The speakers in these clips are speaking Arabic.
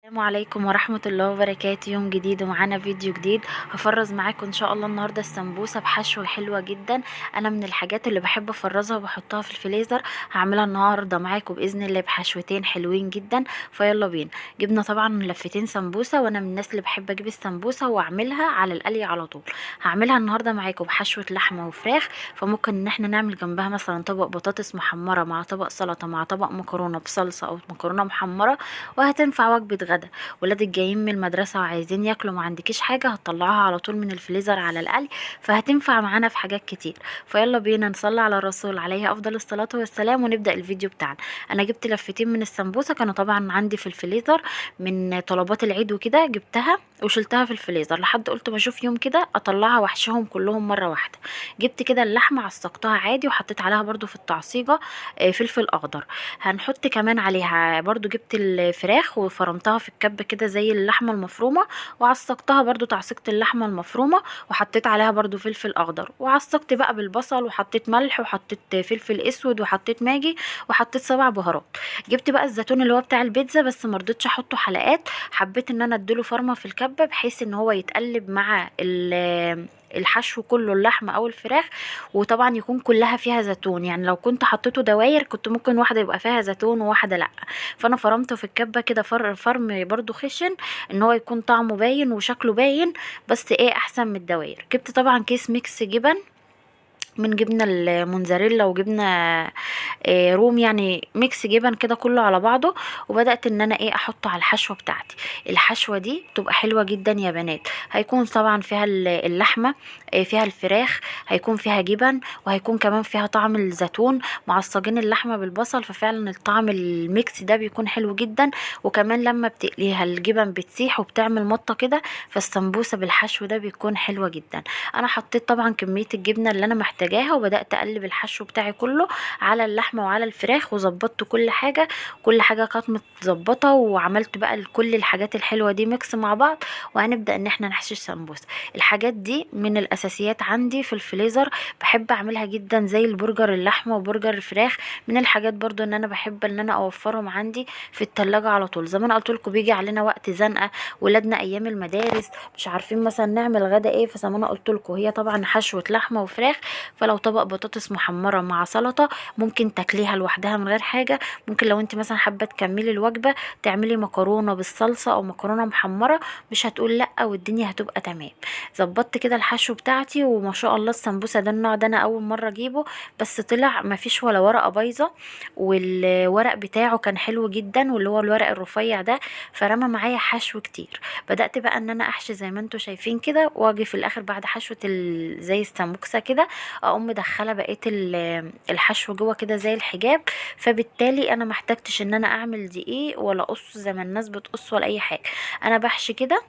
السلام عليكم ورحمة الله وبركاته. يوم جديد ومعانا فيديو جديد. هفرز معاكم ان شاء الله النهاردة السمبوسة بحشوة حلوة جدا. انا من الحاجات اللي بحب افرزها وبحطها في الفريزر. هعملها النهاردة معاكم باذن الله بحشوتين حلوين جدا. فيلا بينا. جبنا طبعا لفتين سمبوسة، وانا من الناس اللي بحب اجيب السمبوسة واعملها على القلي على طول. هعملها النهاردة معاكم بحشوة لحمة وفراخ، فممكن ان احنا نعمل جنبها مثلا طبق بطاطس محمرة مع طبق سلطة مع طبق مكرونة بصلصة او مكرونة محمرة، وهتنفع وجبة غدا. ولادك جايين من المدرسة وعايزين ياكلوا، ما عندكيش حاجة هتطلعوها على طول من الفريزر على القلي، فهتنفع معانا في حاجات كتير. فيلا بينا نصلي على الرسول عليه افضل الصلاة والسلام ونبدأ الفيديو بتاعنا. انا جبت لفتين من السمبوسة، كانوا طبعا عندي في الفريزر من طلبات العيد وكده، جبتها وشلتها في الفريزر لحد قلت ما اشوف يوم كده اطلعها واحشيهم كلهم مرة واحدة. جبت كده اللحمة عصقتها عادي وحطيت عليها برضو في التعصيجة فلفل اخضر. هنحط كمان عليها برضو، جبت الفراخ وفرمتها في الكبة كده زي اللحمة المفرومة، وعصقتها برضو تعصيقة اللحمة المفرومة، وحطيت عليها برضو فلفل اخضر، وعصقت بقى بالبصل وحطيت ملح وحطيت فلفل اسود وحطيت ماجي وحطيت 7 بهارات. جبت بقى الزيتون اللي هو بتاع البيتزا، بس مرضتش احطه حلقات، حبيت ان انا اديله فرمة في الكبة بحيث ان هو يتقلب مع الحشو كله، اللحمة او الفراخ، وطبعا يكون كلها فيها زيتون. يعني لو كنت حطيته دواير كنت ممكن واحدة يبقى فيها زيتون وواحدة لا. فانا فرمته في الكبة كده فرم برضو خشن، ان هو يكون طعمه باين وشكله باين، بس ايه احسن من الدواير. جبت طبعا كيس ميكس جبن، من جبنه الموتزاريلا وجبنه روم، يعني ميكس جبن كده كله على بعضه. وبدات ان انا ايه احطه على الحشوه بتاعتي. الحشوه دي بتبقى حلوه جدا يا بنات. هيكون طبعا فيها اللحمه، فيها الفراخ، هيكون فيها جبن، وهيكون كمان فيها طعم الزيتون معصجين اللحمه بالبصل، ففعلا الطعم الميكس ده بيكون حلو جدا. وكمان لما بتقليها الجبن بتسيح وبتعمل مطه كده، فالسمبوسه بالحشو ده بيكون حلوه جدا. انا حطيت طبعا كميه الجبنه اللي انا محتاجاها، وبدات اقلب الحشو بتاعي كله على اللحمه وعلى الفراخ، وظبطت كل حاجه. كل حاجه كانت متظبطه، وعملت بقى كل الحاجات الحلوه دي ميكس مع بعض. وهنبدا ان احنا نحشي السمبوسه. الحاجات دي من الاساسيات عندي في الفريزر، بحب اعملها جدا زي البرجر اللحمه وبرجر الفراخ. من الحاجات برضو ان انا بحب ان انا اوفرهم عندي في التلاجة على طول. زي ما انا قلت لكم بيجي علينا وقت زنقه، ولادنا ايام المدارس مش عارفين مثلا نعمل غدا ايه، فزي ما انا قلت لكم هي طبعا حشوه لحمه وفراخ. فلو طبق بطاطس محمره مع سلطه ممكن تاكليها لوحدها من غير حاجه. ممكن لو انت مثلا حابه تكملي الوجبه تعملي مكرونه بالصلصه او مكرونه محمره، مش هتقول لا، والدنيا هتبقى تمام. ظبطت كده الحشو بتاعتي، وما شاء الله السمبوسه ده النوع ده انا اول مره اجيبه، بس طلع ما فيش ولا ورقه بايظه، والورق بتاعه كان حلو جدا، واللي هو الورق الرفيع ده، فرمى معايا حشو كتير. بدات بقى ان انا احشي زي ما انتم شايفين كده، واجي في الاخر بعد حشوه زي السموكسه كده اقوم مدخله بقيه الحشو جوه كده زي الحجاب. فبالتالي انا محتاجتش ان انا اعمل دقيق ولا قص زي ما الناس بتقص ولا اي حاجه. انا بحشي كده،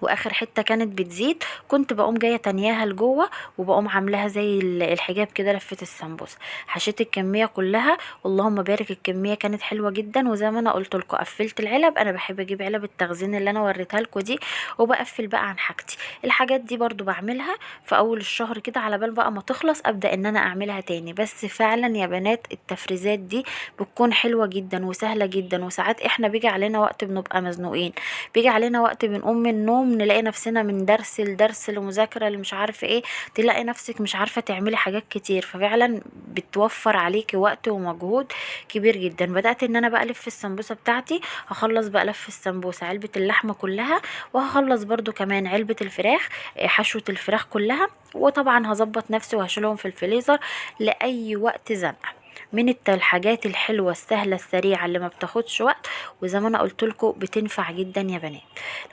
واخر حته كانت بتزيد كنت بقوم جايه تانياها لجوه، وبقوم عاملاها زي الحجاب كده لفه السمبوسه. حشيت الكميه كلها، اللهم بارك الكميه كانت حلوه جدا. وزي ما انا قلت لكم قفلت العلب، انا بحب اجيب علب التخزين اللي انا وريتها لكم دي، وبقفل بقى عن حاجتي. الحاجات دي برضو بعملها في اول الشهر كده، على بال بقى ما تخلص ابدا ان انا اعملها تاني. بس فعلا يا بنات التفريزات دي بتكون حلوه جدا وسهله جدا. وساعات احنا بيجي علينا وقت بنبقى مزنوقين، بيجي علينا وقت بنقوم من النوم نلاقي نفسنا من درس لدرس لمذاكرة اللي مش عارفه ايه، تلاقي نفسك مش عارفة تعملي حاجات كتير. ففعلا بتوفر عليكي وقت ومجهود كبير جدا. بدأت ان انا بقى الف السمبوسة بتاعتي. هخلص بقى لف السمبوسة علبة اللحمة كلها، وهخلص برضو كمان علبة الفراخ، حشوة الفراخ كلها. وطبعا هظبط نفسي وهشيلهم في الفريزر لأي وقت زنقة. من الحاجات الحلوة السهلة السريعة اللي ما بتاخدش وقت، وزي ما انا قلت لكم بتنفع جدا يا بنات.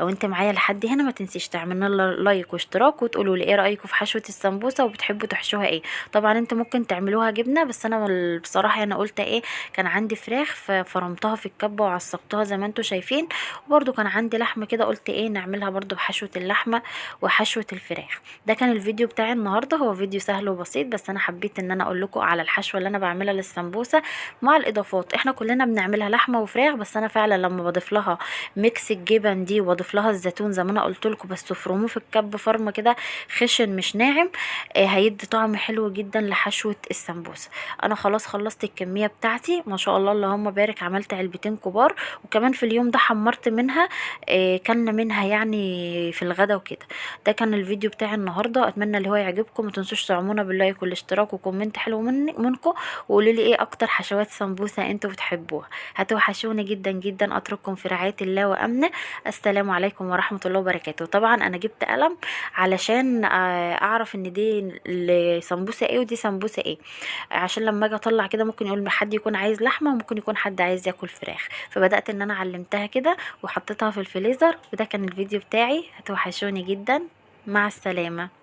لو انت معايا لحد هنا ما تنسيش تعملنا لايك واشتراك، وتقولوا لي ايه رايكم في حشوه السمبوسه وبتحبوا تحشوها ايه. طبعا انتوا ممكن تعملوها جبنه، بس انا بصراحه انا قلت ايه، كان عندي فراخ ففرمتها في الكبه وعصقتها زي ما انتوا شايفين، وبرده كان عندي لحمه كده قلت ايه نعملها برده بحشوه اللحمه وحشوه الفراخ. ده كان الفيديو بتاعي النهارده، هو فيديو سهل وبسيط، بس انا حبيت ان انا اقول لكم على الحشوه اللي انا بعملها السمبوسه مع الاضافات. احنا كلنا بنعملها لحمه وفراخ، بس انا فعلا لما بضيف لها ميكس الجبن دي واضيف لها الزيتون زي ما انا قلت لكم، بس تفرموه في الكب فرمه كده خشن مش ناعم، هيدي طعم حلو جدا لحشوه السمبوسه. انا خلاص خلصت الكميه بتاعتي ما شاء الله اللهم بارك، عملت علبتين كبار، وكمان في اليوم ده حمرت منها، كلنا منها يعني في الغدا وكده. ده كان الفيديو بتاعي النهارده، اتمنى اللي هو يعجبكم. ما تنسوش تعملونا باللايك والاشتراك وكومنت حلو منكم، وقولوا لي ايه اكتر حشوات سمبوسه انتوا بتحبوها. هتوحشوني جدا جدا. اترككم في رعايه الله وامنه. السلام عليكم ورحمه الله وبركاته. طبعا انا جبت قلم علشان اعرف ان دي سمبوسه ايه ودي سمبوسه ايه، عشان لما اجي اطلع كده ممكن يقول حد يكون عايز لحمه وممكن يكون حد عايز ياكل فراخ. فبدات ان انا علمتها كده وحطيتها في الفريزر. وده كان الفيديو بتاعي. هتوحشوني جدا. مع السلامه.